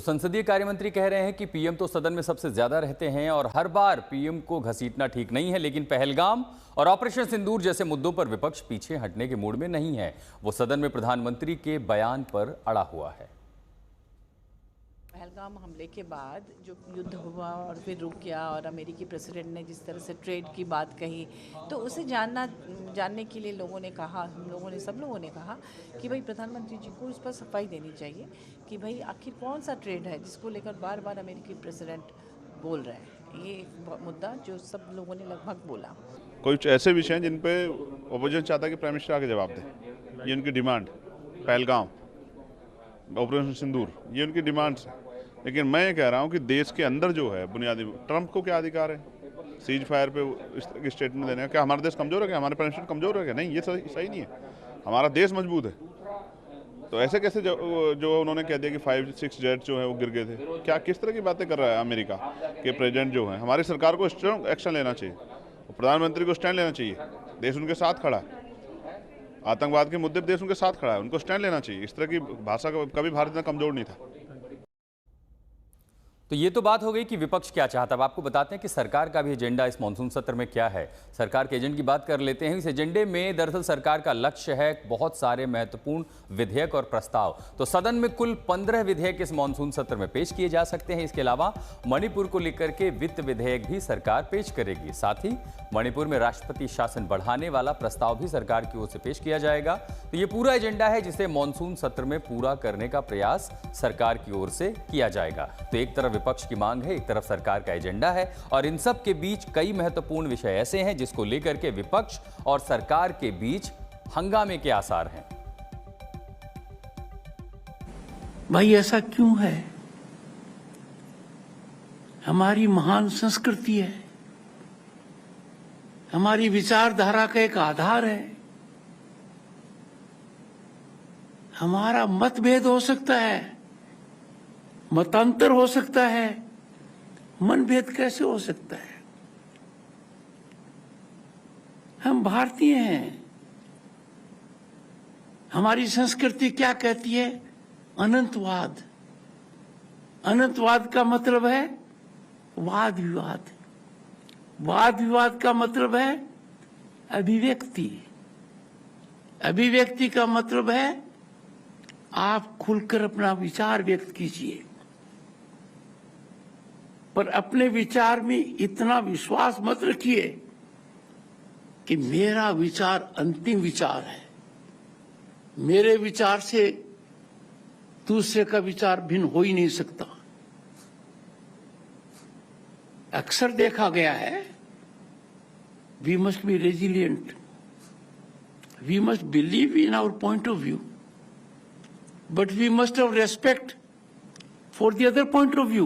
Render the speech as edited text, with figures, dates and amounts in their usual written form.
संसदीय कार्य मंत्री कह रहे हैं कि पीएम तो सदन में सबसे ज्यादा रहते हैं और हर बार पीएम को घसीटना ठीक नहीं है, लेकिन पहलगाम और ऑपरेशन सिंदूर जैसे मुद्दों पर विपक्ष पीछे हटने के मूड में नहीं है। वो सदन में प्रधानमंत्री के बयान पर अड़ा हुआ है। पहलगाम हमले के बाद जो युद्ध हुआ और फिर रुक गया और अमेरिकी प्रेसिडेंट ने जिस तरह से ट्रेड की बात कही, तो उसे जानने के लिए लोगों ने कहा, सब लोगों ने कहा कि भाई प्रधानमंत्री जी को इस पर सफाई देनी चाहिए कि भाई आखिर कौन सा ट्रेड है जिसको लेकर बार बार अमेरिकी प्रेसिडेंट बोल रहे हैं। ये एक मुद्दा जो सब लोगों ने लगभग बोला। कुछ ऐसे विषय हैं जिन पे ओपोजिशन चाहता है कि प्राइम मिनिस्टर आके जवाब दे। ये उनकी डिमांड, पहलगाम, ऑपरेशन सिंदूर, ये उनकी डिमांड्स है। लेकिन मैं ये कह रहा हूँ कि देश के अंदर जो है बुनियादी, ट्रंप को क्या अधिकार है सीज फायर पे इस तरह की स्टेटमेंट देने का? क्या हमारा देश कमजोर है क्या? हमारे प्राइम मिनिस्टर कमजोर है क्या? नहीं, ये सही नहीं है। हमारा देश मजबूत है। तो ऐसे कैसे जो उन्होंने कह दिया कि 5-6 जेट जो है वो गिर गए थे? क्या किस तरह की बातें कर रहा है अमेरिका के प्रेसिडेंट जो है? हमारी सरकार को स्ट्रांग एक्शन लेना चाहिए, प्रधानमंत्री को स्टैंड लेना चाहिए। देश उनके साथ खड़ा है, आतंकवाद के मुद्दे पर देश उनके साथ खड़ा है, उनको स्टैंड लेना चाहिए। इस तरह की भाषा का कभी भारत इतना कमजोर नहीं था। तो ये तो बात हो गई कि विपक्ष क्या चाहता है। अब आपको बताते हैं कि सरकार का भी एजेंडा इस मानसून सत्र में क्या है। सरकार के एजेंडे की बात कर लेते हैं। इस एजेंडे में दरअसल सरकार का लक्ष्य है बहुत सारे महत्वपूर्ण विधेयक और प्रस्ताव। तो सदन में कुल 15 विधेयक इस मानसून सत्र में पेश किए जा सकते हैं। इसके अलावा मणिपुर को लेकर के वित्त विधेयक भी सरकार पेश करेगी। साथ ही मणिपुर में राष्ट्रपति शासन बढ़ाने वाला प्रस्ताव भी सरकार की ओर से पेश किया जाएगा। तो ये पूरा एजेंडा है जिसे मानसून सत्र में पूरा करने का प्रयास सरकार की ओर से किया जाएगा। तो एक तरफ विपक्ष की मांग है, एक तरफ सरकार का एजेंडा है, और इन सब के बीच कई महत्वपूर्ण विषय ऐसे हैं जिसको लेकर के विपक्ष और सरकार के बीच हंगामे के आसार हैं। भाई ऐसा क्यों है? हमारी महान संस्कृति है, हमारी विचारधारा का एक आधार है। हमारा मतभेद हो सकता है, मतांतर हो सकता है, मनभेद कैसे हो सकता है? हम भारतीय हैं। हमारी संस्कृति क्या कहती है? अनंतवाद। अनंतवाद का मतलब है वाद विवाद। वाद विवाद का मतलब है अभिव्यक्ति। अभिव्यक्ति का मतलब है आप खुलकर अपना विचार व्यक्त कीजिए, पर अपने विचार में इतना विश्वास मत रखिए कि मेरा विचार अंतिम विचार है, मेरे विचार से दूसरे का विचार भिन्न हो ही नहीं सकता। अक्सर देखा गया है, we must be resilient, we must believe in our point of view, but we must have respect for the other point of view.